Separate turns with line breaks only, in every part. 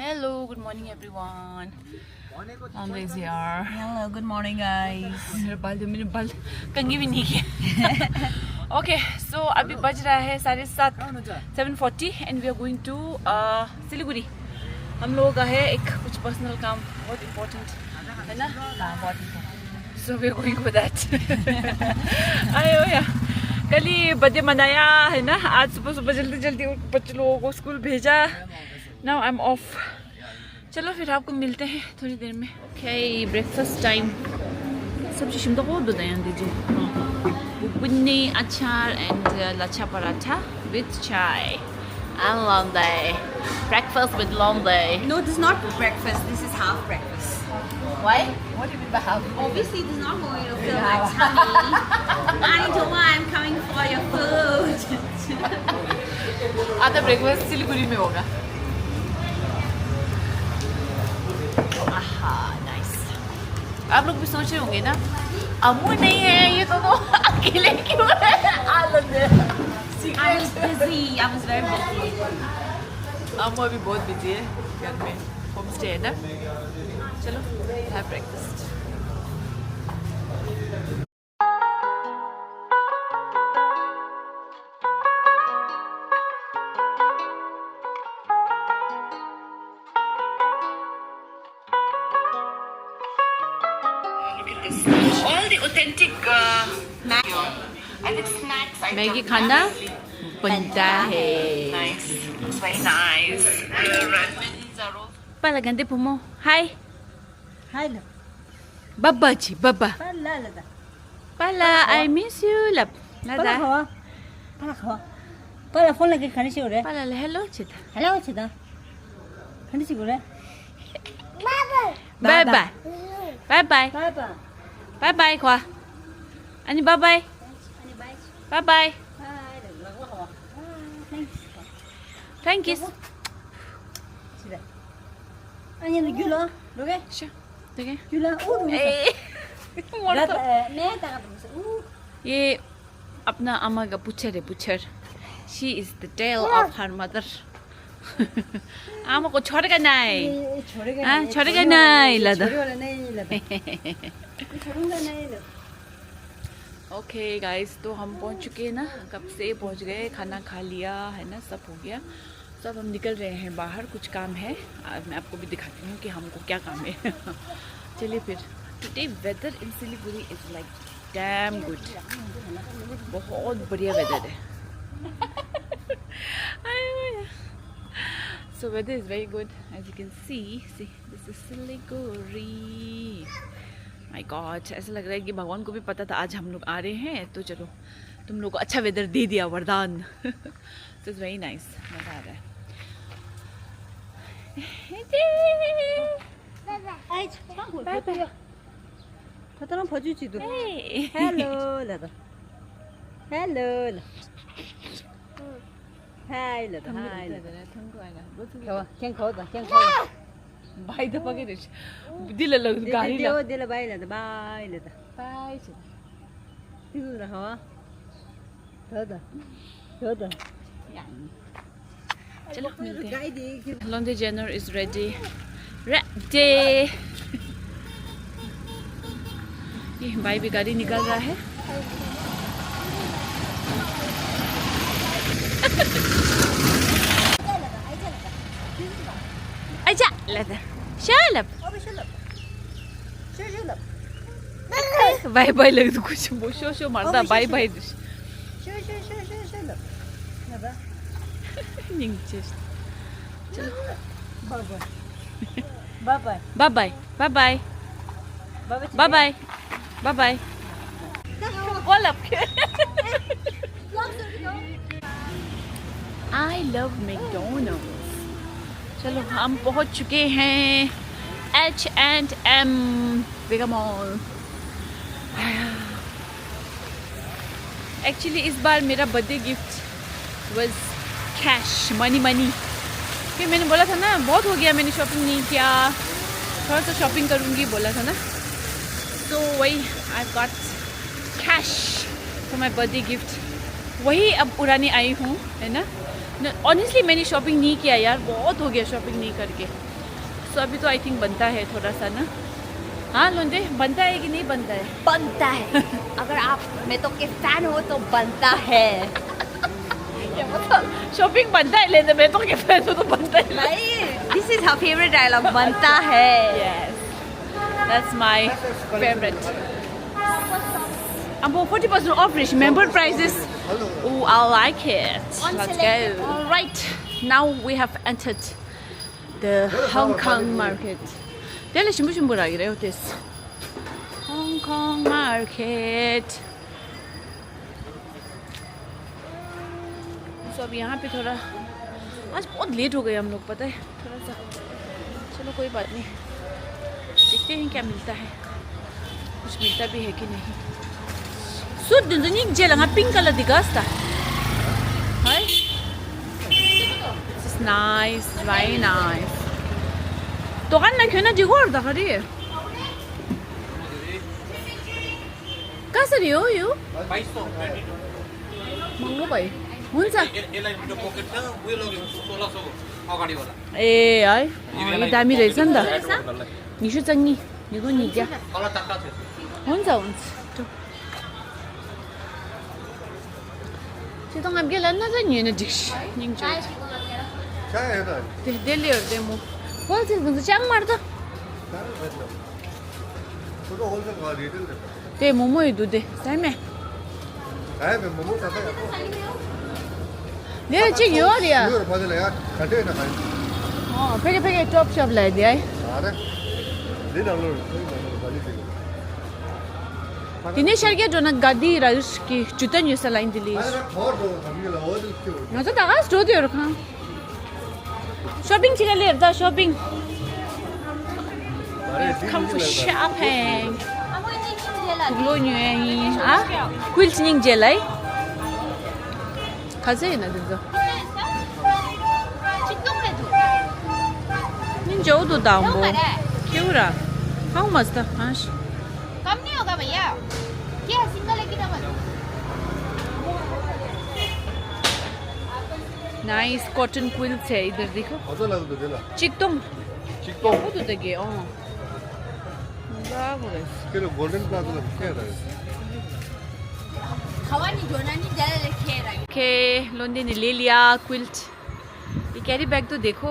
Hello, good morning everyone. I'm Lazy R.
Hello, good morning guys.
मेरे बाल कंघी भी नहीं किए. Okay, so अभी बज रहा है 7:30 and we are going to Siliguri. हम लोग का है एक कुछ पर्सनल काम बहुत important है ना? हाँ बहुत important. So we are going for that. आयो यार. कल ही बर्थडे मनाया है ना? आज सुबह सुबह जल्दी जल्दी बच्चे लोगों को स्कूल भेजा. Now I'm off. चलो फिर आपको मिलते हैं थोड़ी देर में. Okay, breakfast time. सब्जी शिमला को दो दयान दीजिए. बुन्नी अचार and lachha paratha with chai. And londay. Breakfast with londay.
No, this is not breakfast. This is half breakfast.
Why? What do you mean by half?
Obviously, this is not going to fill my tummy. I need to why I'm coming for your food.
आधा breakfast Siliguri में होगा. आहा, nice. आप लोग भी सोच रहे होंगे ना, अम्मू नहीं है ये दोनों अकेले क्यों है?
I was busy. I was very busy.
अम्मू अभी बहुत बिजी है घर में, होम स्टे है ना. चलो have breakfast. All the authentic snacks. Maggi खाना बनता है. Nice. It's very nice. Pala ganda po mo. Hi.
Hi.
Baba ji, baba.
Pala lada.
Pala, I miss you. Love.
Pala khawa. Pala khawa. Pala phone lagi khani si ure.
Pala hello chita.
Hello chida. Khani si ure.
Bye bye. Bye bye.
Bye bye.
Bye bye khoa. Ani bye bye.
Ani bye.
Bye bye.
Bye. Lagu khawa. Thanks.
Thank you.
Chida. Ani na gula. Loge.
Sure. Okay.
Gula.
Eh.
मैं
ये अपना अम्मा का पुच्छर है पुच्छर. She is the tail of her mother. अम्मा को छोड़ेगा नहीं. छोड़ेगा नहीं लदा. ओके गाइस, तो हम पहुंच चुके हैं ना, कब से पहुंच गए, खाना खा लिया है ना, सब हो गया. सब हम निकल रहे हैं बाहर, कुछ काम है. आज मैं आपको भी दिखाती हूँ कि हमको क्या काम है. चलिए फिर. Today weather in Siliguri is like damn good. बहुत बढ़िया वेदर है. So weather is very good, as you can see this is Siliguri. My God, ऐसा लग रहा है कि भगवान को भी पता था आज हम लोग आ रहे हैं, तो चलो तुम लोग को अच्छा वेदर दे दिया, वरदान. So it's very nice. मजा आ रहा है.
Bye. 저처럼 봐주지도.
Hey.
Hello, 라다. Hello. Hi, 라다. Hi. 가와, 그냥 가와다. 그냥 가와.
Bye the पकड़े. दिल लग गाड़ी लग.
दिल बाय 라다. बाय 라다.
Bye.
दिल 가와. 더다. 더다.
चलो मिलते हैं. Lonely Jenner is ready. Ready. ये भाई भी गाड़ी निकल रहा है. अच्छा लदा. शलप. बाय बाय लग तो कुछ शो शो मारता. Bye bye. चलो
bye bye.
Bye bye. Bye bye. Bye bye. Bye bye. All up. I love McDonald's. चलो हम पहुंच चुके हैं H&M Big Mall. Actually इस बार मेरा birthday gift was cash, money. कि मैंने बोला था ना, बहुत हो गया मैंने शॉपिंग नहीं किया, थोड़ा सा शॉपिंग करूँगी बोला था ना. तो वही I've got cash for my birthday gift. वही अब उड़ाने आई हूँ है ना. ऑनेस्टली मैंने शॉपिंग नहीं किया यार, बहुत हो गया शॉपिंग नहीं करके. सो अभी तो आई थिंक बनता है थोड़ा सा ना। हाँ लोंदे, बनता है कि नहीं बनता है?
बनता है। अगर आप मेतो के फैन हो तो बनता है।
शॉपिंग बनता है, लेकिन मैं तो के फैन हो तो बनता है।
भाई this is her favourite dialogue, बनता है।
Yes, that's my favorite. I'm 40% off. Remember prices? Oh, I like it. Let's go. All right, now we have entered the Hong Kong market. Dale shimbu lagi rahe ho this Hong Kong market. So अब यहाँ पे थोड़ा आज बहुत late हो गए हम लोग, पता है थोड़ा सा। चलो कोई बात नहीं, देखते हैं क्या मिलता है, कुछ मिलता भी है कि नहीं। सूट दुनिया जेलंगा पिंक कलर दिखाता है। This is nice, very nice. तो kan na क्यों ना दिगोर दा करी है। कसरी हो यो?
2200
महँगो भाई। हुन्छ
यसलाई त्यो पकेट छ उयो लग्यो 1600 अगाडिवाला
ए है यो दामी रहेछ नि त। निसु चङ्गी निको निज्या
कलर चारवटा छ
हुन्छ हुन्छ। 지금 함께 만나자 니는 딕시 닝조 델리어 데모 홀세 근데 짱 말다 데 모모이도 돼 삶에 내가 지금 요리야 페게 톱샵 लाई दिया है दिनेश सर क्या जो ना गाड़ी राइस की जुतन ये सलाइन दिली ना तो ताकत स्टोर दियो रखा शॉपिंग चिकन ले रहा shopping come for shopping glow new है ही आ क्विल्ट निंग जेलाई खासे है ना दिल्लो निंग जो तो दाम्बो क्यों रहा how much था हाँ
कम नहीं होगा भैया, क्या सिंगल है कि डबल?
नाइस कॉटन क्विल्ट है इधर देखो चिकटोम वो तो देखिए
गोल्डन
खवानी जोना नहीं ज़्यादा रखे रहे।
ओके लोंडे ने ले लिया क्विल्ट। ये कैरी बैग तो देखो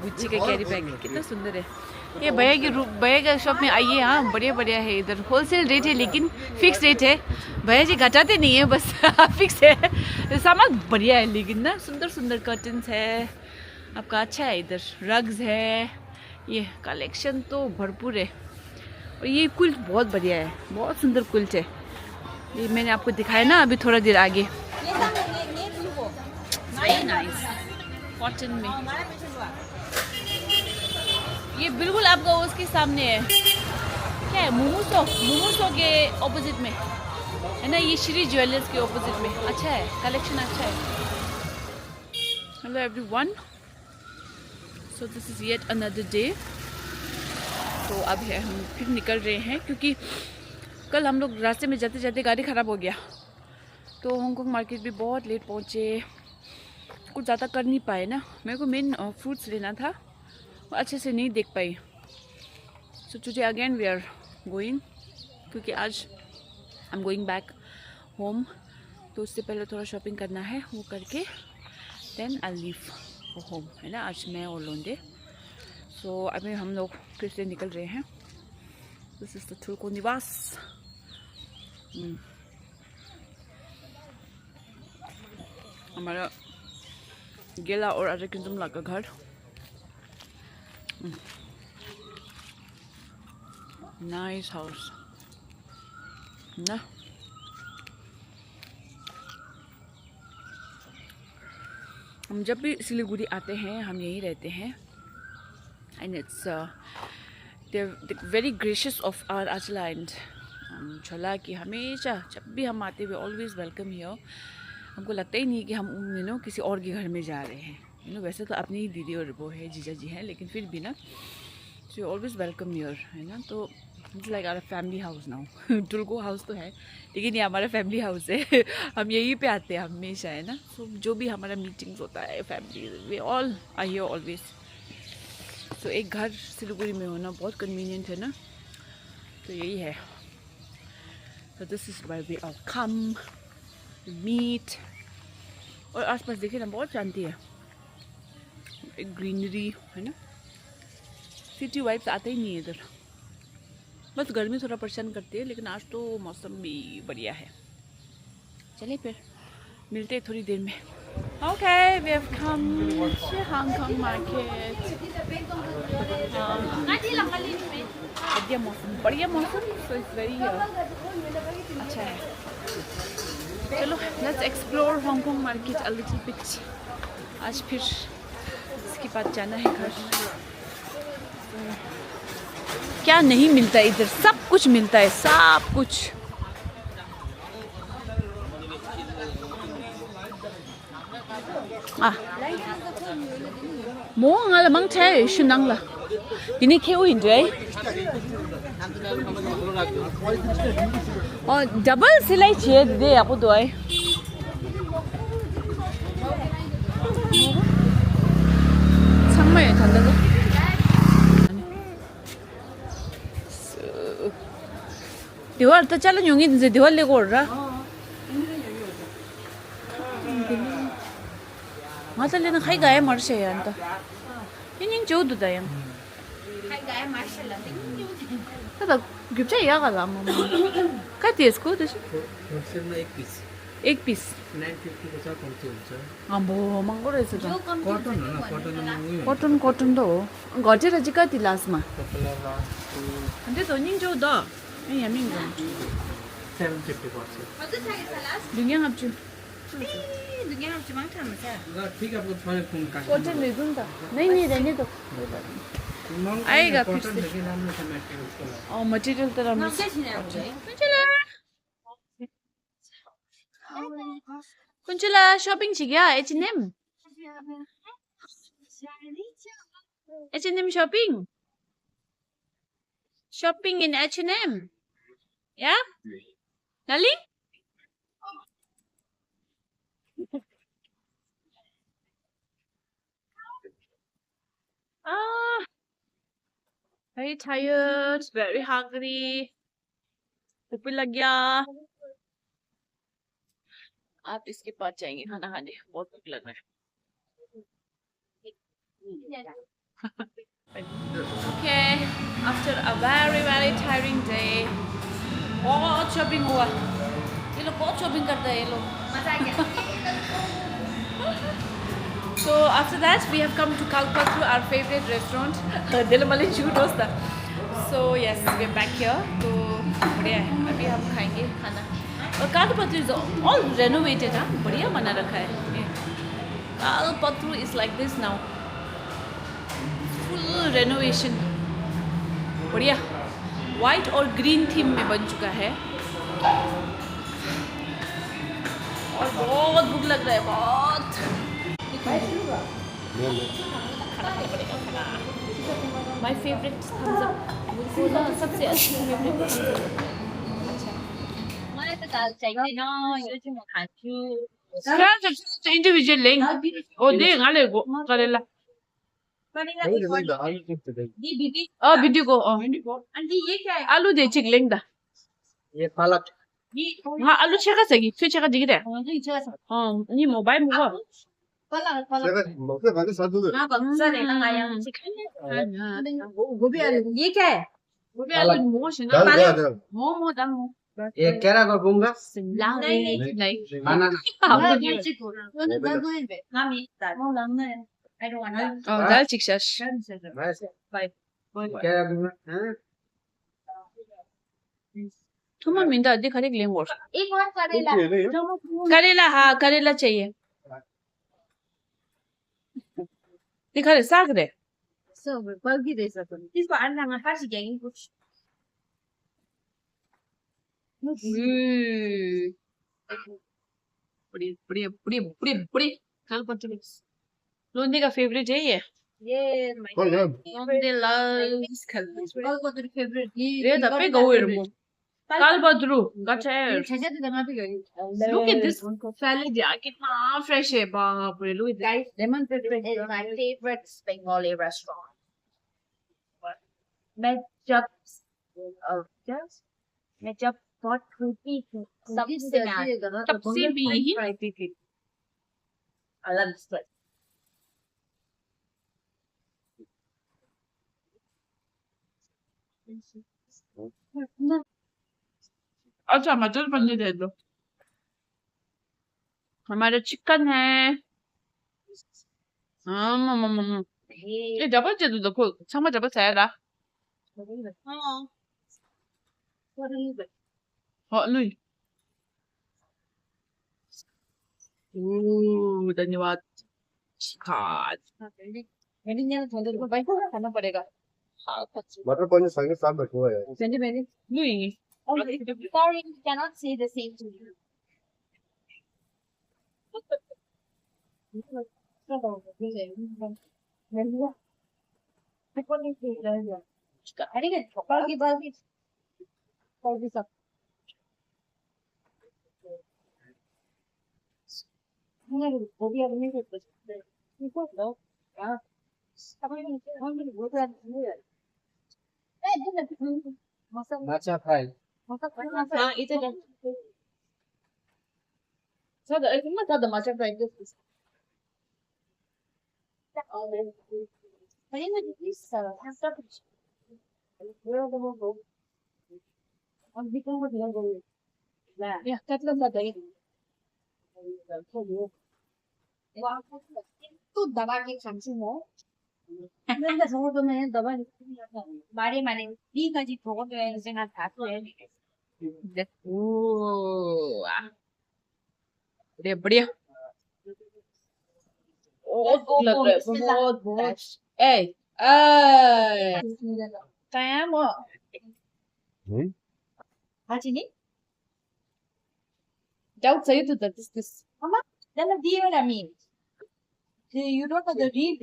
गुच्ची का कैरी बैग कितना सुंदर है। ये भैया के शॉप में आइए। हाँ बढ़िया बढ़िया है, इधर होलसेल रेट है लेकिन फिक्स रेट है। भैया जी घटाते नहीं है, बस फिक्स है। सामान बढ़िया है लेकिन ना सुंदर सुंदर कर्टन्स है आपका, अच्छा है। इधर रग्स है, ये कलेक्शन तो भरपूर है। और ये क्विल्ट बहुत बढ़िया है, बहुत सुंदर क्विल्ट है। ये मैंने आपको दिखाया ना अभी थोड़ा देर आगे। नाइस कॉटन में ये बिल्कुल आपका उसके सामने है। क्या है मोमोसो के ऑपोजिट में है ना, ये श्री ज्वेलर्स के ऑपोजिट में। अच्छा है, कलेक्शन अच्छा है। Hello everyone, so this is yet another day. तो अब है हम फिर निकल रहे हैं क्योंकि कल हम लोग रास्ते में जाते जाते गाड़ी ख़राब हो गया, तो हांगकांग मार्केट भी बहुत लेट पहुँचे, कुछ ज़्यादा कर नहीं पाए ना। मेरे को मेन फ्रूट्स लेना था, अच्छे से नहीं देख पाई। So today again we are going, क्योंकि आज I am going back home, तो उससे पहले थोड़ा शॉपिंग करना है, वो करके then I leave for home, है ना। आज मैं और लोंडे। सो अभी हम लोग फिर से निकल रहे हैं। दिस इज द थुल्को निवास। हमारा गेला और अजय किंजुमला का घर। नाइस हाउस ना। हम जब भी सिलीगुड़ी आते हैं हम यहीं रहते हैं, and it's they very gracious of our Achala and Chola कि हमेशा जब भी हम आते हुए ऑलवेज वेलकम हियर। हमको लगता ही नहीं कि हम किसी और के घर में जा रहे हैं। वैसे तो अपनी ही दीदी और वो है जीजा जी हैं, लेकिन फिर भी ना सो ऑलवेज वेलकम हियर, है ना। तो it's like our family house now. टुल्को हाउस तो है लेकिन ये हमारा फैमिली हाउस है। हम यहीं पे आते हैं हमेशा, है ना। सो जो भी हमारा मीटिंग्स होता है family, we all are here always. तो एक घर सिलीगुड़ी में होना बहुत कन्वीनियंट है ना, तो यही है। तो this is where we are come meet. और आसपास देखिए ना बहुत शांति है, एक ग्रीनरी है ना, सिटी वाइब्स आते ही नहीं है इधर। बस गर्मी थोड़ा परेशान करती है, लेकिन आज तो मौसम भी बढ़िया है। चलिए फिर मिलते हैं थोड़ी देर में। Okay, we have come to Hong Kong market. बढ़िया मौसम, सो इट्स वेरी अच्छा है। चलो let's explore Hong Kong market a little bit. आज फिर इसके बाद जाना है घर। क्या नहीं मिलता है इधर, सब कुछ मिलता है, सब कुछ। Mua nga lamang che shunang la. Dini keu indre. Oh, double silai che de aku doi. Changmai thanda do. Diwar ta chala nyongi je diwar le gor ra. Mata le na khai gae mar se yan ta. Ning jo du da yan.
Hai gái Marshall là tính như thế.
Ta da gyp cha ya ga la ma. Ka ti isko de.
Wholesale में एक piece
एक piece
950 का सा कौन सा
आम्बो महँगो रहेछ त।
Vô công
कॉटन है ना, कॉटन में वही है
कटन कटन त हो। घटेर चाहिँ कति लास्टमा?
कपड़ा लास्ट
अन्त त निङ जो द। ए हामी
750 पर्छ।
Mà cứ thay cái salad.
दुनिया हाप्छु।
Đừng nghe chỉ mắng thầm mà sao?
ल ठीक है, आपको थोड़े कम का
कटन लिदुन त। नहीं नहीं रहने दो। आएगा फिर
कॉटन
से।
लेकिन हमने समझ उसको ला
मटेरियल त राम्रो
Nó
छ।
sẽ thế nào vậy?
कुञ्चला shopping छ क्या H&M? H&M shopping? Shopping in H&M? Yeah? Darling? Very tired, very hungry. भूख भी लग गया। आप इसके पास जाएंगे खाना खाने, बहुत भूख लग रहा है। Okay, after a very tiring day, बहुत शॉपिंग हुआ। ये लोग बहुत शॉपिंग करते हैं ये लोग।
Mà ra kìa.
So after that we have come to Kalpatru, our favorite restaurant. Dilamali shoot hosta. So yes, we're back here. तो बढ़िया है, अभी हम खाएंगे खाना। और Kalpatru is all renovated, हाँ, बढ़िया बना रखा है। Kalpatru is like this now, full renovation, बढ़िया। White और green theme में बन चुका है। और बहुत भूख लग रहा है, बहुत। My favorite thumbs up. मुझको ना सबसे अच्छी favorite thumbs up. अच्छा।
Mới tôi tạo chạy đi nó vô chung một hạt chưa.
क्या सबसे individual लेंगे? ओ दे गाले को करे ला।
Con đi ra đi đi đi.
Video को
Anh đi với cái.
आलू दे चिक लेंगे दा।
ये पालक
Đi.
हाँ आलू छेका सगी, फिर छेका दिखे दे।
Đi chơi sao?
니 모바일 먹어.
Con là.
먹다 가서 사두들.
Nó còn ra đây là ngày ăn. Gobi ăn với cái.
고비 알로 먹어 시나?
나는
뭐 당.
ये केरा का गुंगा
lang
Đây,
này.
Banana
Nó đi chơi của nó. Nó đi về. Nam đi. Tại mau lắm này. I don't want that.
날 직샷.
केरा गुंगा हां
तुम मिंदा दे खरे लेंगे और।
एक बार करेला.
करेला हाँ करेला चाहिए। दिखा रहे साग दे।
So we're buggy this up. इसको अंडा में फांसी जाएगी कुछ.
बड़ी Kalpatru। लोंदे का फेवरेट है ये।
ये
लोंदे loves Kalpatru।
कल को तेरी फेवरेट
ये दबे गौर मो। Kalpatru गच्छ है।
छजा तो दमा भी गई.
Look at this salad यार कितना fresh है बाप रे। Look at that.
Lemon pepper is my favorite Bengali restaurant.
मैं जब मैं जब बहुत छोटी थी तब से भी यही खाती थी। I love this place. अच्छा मटर पनीर दे दो। हमारा चिकन है। 이 잡았지도 넣고 상마 잡았어야 나. 누이. धन्यवाद। चिकन। खाना पड़ेगा।
मटर पनीर संगे साथ बैठा हुआ है।
누이.
Sorry, cannot say the same to you.
अच्छा फ्राई।
हाँ इधर है। 사다 정말 사다 맞아 봐 이거. 야, katlan sada ये।
तो दबा के खांसी हो 맨날 저거는 दबा 말이 많이 네가 지 저거는 생각 다 해.
ओ बढ़िया बढ़िया। बहुत लग रहा है बहुत बहुत। ए ए क्या वो
하지니?
doubt say to that this
엄마, 나는 디어라미. You don't know the read.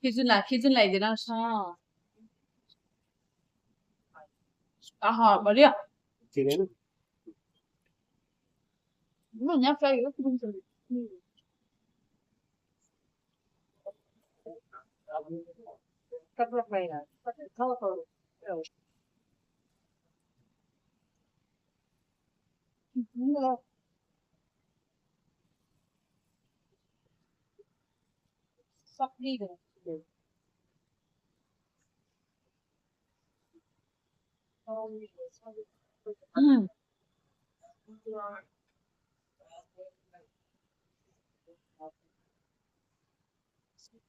Kitchen लाई देना। हाँ बढ़िया।
ठीक है ना?
यहाँ फ्राई हो तुम चलो। कपड़ा फ्राई है। खाओ।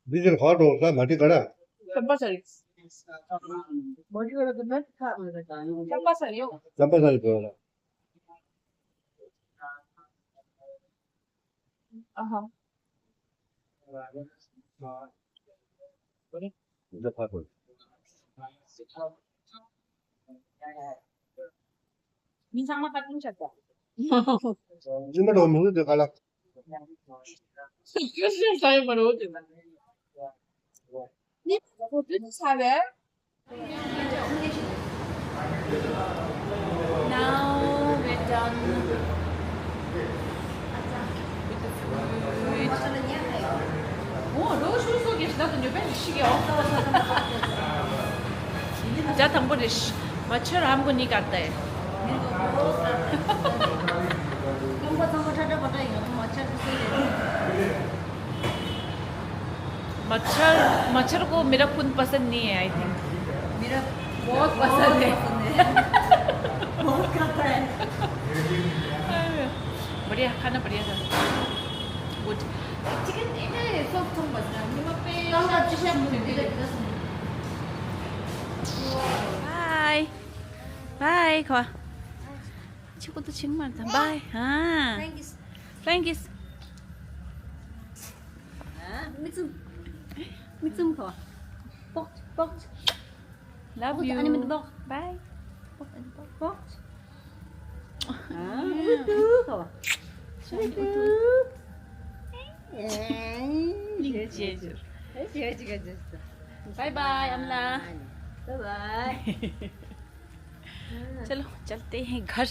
डीजल हॉट होता मटी कड़ा।
कंपलसरी। बॉडी वाला तो मैं खा कंपलसरी हो।
कंपलसरी करा।
हाँ।
इधर फाट हो।
민상만 같은 쳤다.
जिम्मे डोम में तो काला।
किसी साइड पर हो जाता। नी वो तो Save. Now we're done with the food. 너 술 속에 나도 옆에 시계 없어. जा थम्बुरिश मच्छर हमको नहीं काटता है।
तुमको समोसा बताएगा मच्छर
मच्छर को मेरा खून पसंद नहीं है। आई थिंक
मेरा
बहुत पसंद है।
बहुत खाता है।
बढ़िया खाना बढ़िया था। Good
chicken ini soft banget. Lima pe. Kalau bisa mungkin
bye bye खा 친구도 친구 많다. 바이. 아 땡기스
mixum kau. Pok.
love you
Ani mentok.
bye
Pok. Kau.
Bye bye अमला।
Bye bye.
चलो चलते हैं घर।